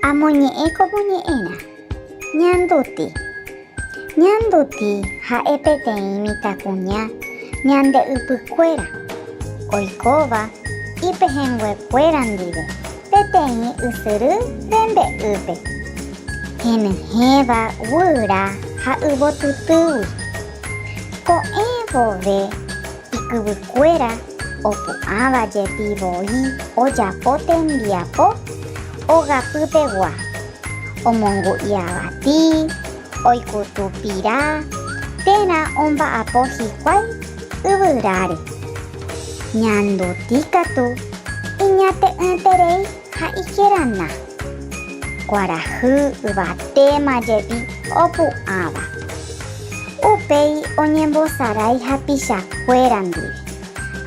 Amoñe'ẽko moñe'ẽrã. Ñanduti. Ñanduti ha'e peteĩ mitãkuña ñandey'ypykuéra oikóva ipehẽnguekuéra ndive peteĩ ysyry rembe'ýpe henyhẽva guyra ha yvotytýgui. Ko'ẽ vove ikyvykuéra opu'ãvaje pivoi ojapo tembiapo ogapýpegua omongu'i avati oikutupira térã omba'apo hikuái yvyráre. Ñanduti katu iñate'ỹterei ha ikerana. Kuarahy yvatémajepi opu'ãva. Upéi oñembosarái hapichakuéra ndive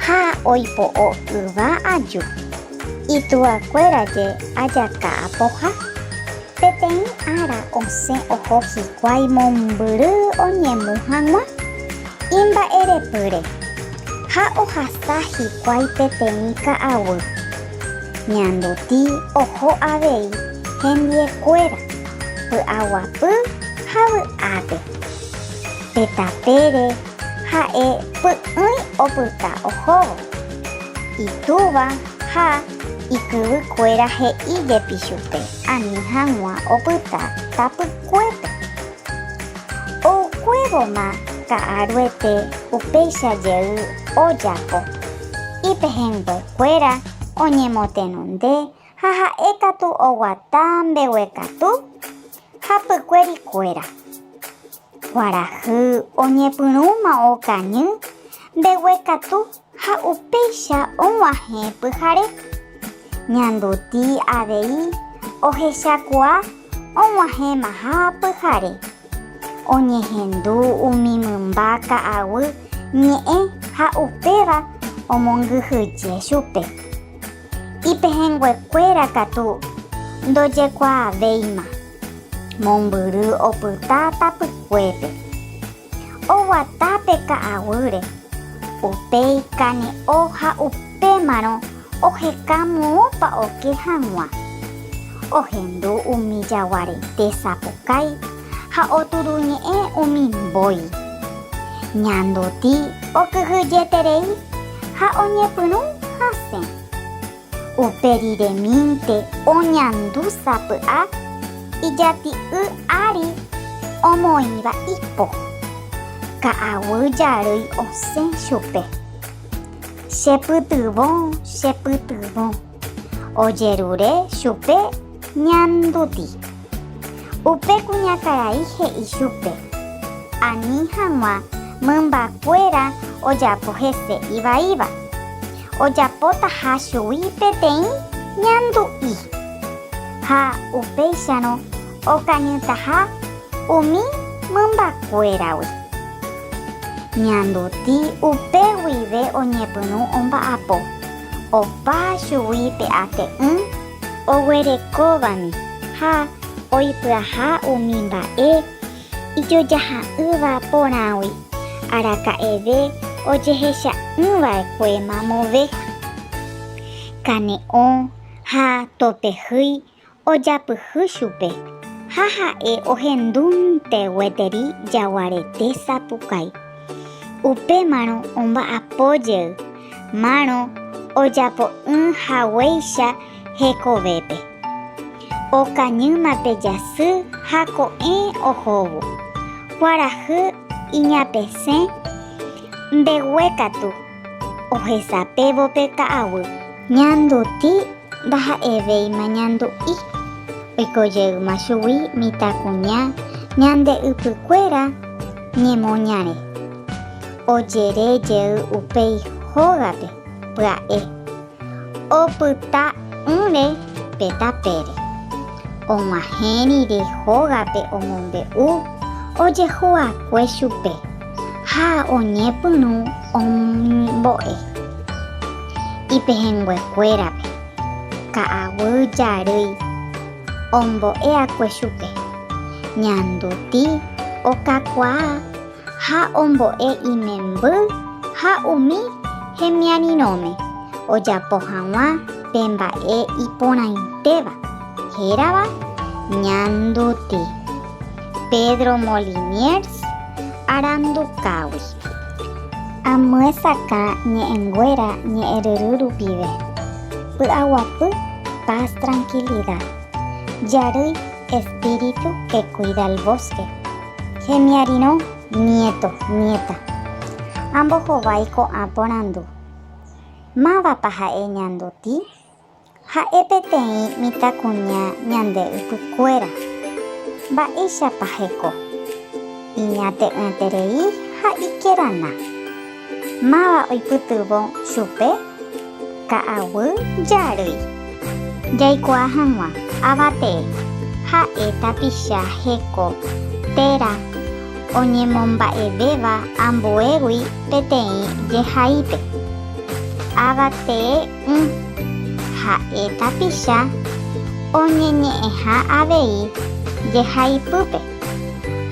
ha oipo'o yva aju. Itu'akuéraje ajakã pohã. Peteĩ ára osẽ oho hikuái mombyry oñemu hag̃ua imba'erepýre ha ohasa hikuái peteĩ ka'aguy. Ñanduti oho avei hembiekuéra py'aguapy ha vy'ápe. Petapére ha'e py'ỹi opyta ohóvo. Itúva ha ikyvykuéra he'íjepi chupe ani hag̃ua opyta tapykuépe. Oukuévoma ka'aruete upéichajey ojapo ipehẽnguekuéra oñemotenonde ha ha'e katu oguata mbeguekatu ha pykuerikuéra. Kuarahy oñepyrũma okañy mbeguekatu ha upéicha og̃uahẽ pyhare. Ñanduti avei ohechakua og̃uahẽmaha pyhare. Oñehendu umi mymba ka'aguy ñe'ẽ ha upéva omongyhyje chupe. Ipehẽnguekuéra katu ndojekuaavéima. Mombyry opyta tapykuépe. Oguatápe ka'aguyre. Upéi kane'õ ha upémarõ ohekamo'õpa oke hag̃ua. Ohendu umi jaguarete sapukái ha oturuñe'ẽ umi mbói. Ñanduti okyhyjeterei ha oñepyrũ hasẽ. Uperiremínte oñandusapy'a ijati'y ári omoĩva ipo. Ka'aguy jarýi osẽ chupe. Chepytyvõ. Ojerure chupe ñanduti. Upe kuñakarai he'i chupe. Ani hag̃ua mymbakuéra ojapo hese ivaíva. Ojapóta ha chugui peteĩ ñandu'i. Ha upéicharõ okañytaha umi mymbakuéragui. Ñanduti upe guive oñepyrũ omba'apo. Opa chugui pe'ate'ỹ oguerekovami ha oipyaha umi mba'e ijojaha'ỹva porãgui araka'eve ojehecha'ỹva'ekue mamove. Kane'õ ha topehýi ojapyhy chupe ha ha'e ohendúnte gueteri jaguarete sapukái. Upémarõ omba'apojey márõ ojapo'ỹhaguéicha hekovépe. Okañýmape jasy ha ko'ẽ ohóvo. Kuarahy iñapesẽ mbeguekatu ohesapévope ka'aguy. Ñanduti ndaha'evéima ñandu'i. Oikojeýma chugui mitãkuña ñandey'ypykuéra ñemoñare. Ojerejey upéi hógape pya'e. Opyta'ỹre petapére. Og̃uahẽ rire hógape omombe'u ojehu'akue chupe ha oñepyrũ ombo'e. Ipehẽnguekuérape ka'aguy jarýi ombo'eakue chupe. Ñanduti okakuaa ha ombo'e imemby ha umi hemiarirõme ojapo hag̃ua pe mba'e iporãitéva hérava ñanduti Pedro Moliniers arandukágui. Amyesakã ñe'ẽnguéra ñe'ẽryry rupive. Py'aguapy, paz, tranquilidad. Jarýi, espíritu que cuida el bosque. Hemiarirõ, nieto, nieta. Ambohovái ko'ã porandu. Mávapa ha'e ñanduti? Ha'e peteĩ mitãkuña ñande ypykuéra. Mba'éichapa heko. Iñate'ỹterei ha ikerana. Máva oipytývo chupe? Ka'aguy jarýi. Jaikuaa hag̃ua, avate. Ha'e tapicha heko téra oñemomba'evéva ambuégui peteĩ jehaípe. Avate ha'e tapicha oñeñe'ẽha avei jehaipýpe.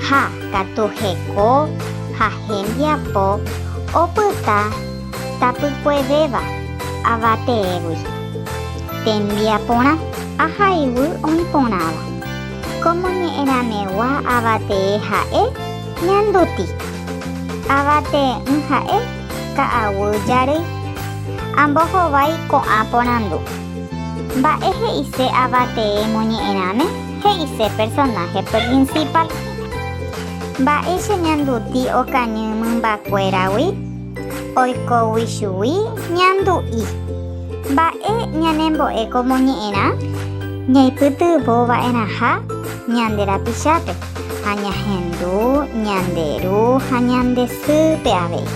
Ha katu heko ha hembiapo opyta tapykuevéva avateégui. Tembiaporã ahayhu oĩporãva. Como ñe'ẽramegua avate ha'e ñanduti. Avate ha'e ka'aguy jarýi. Ambohovái ko'ã porandu. Mba'e he'ise avate moñe'ẽrãme, he'ise personaje principal. Mba'e che ñanduti okañy mymbakuéragui oikógui chugui ñandu'i. Mba'e ñanembo'e como ñe'ẽrã ñaipytyvõva'erãha ñande rapichápe ha ñahendu, ñanderu ha ñande sýpe avei.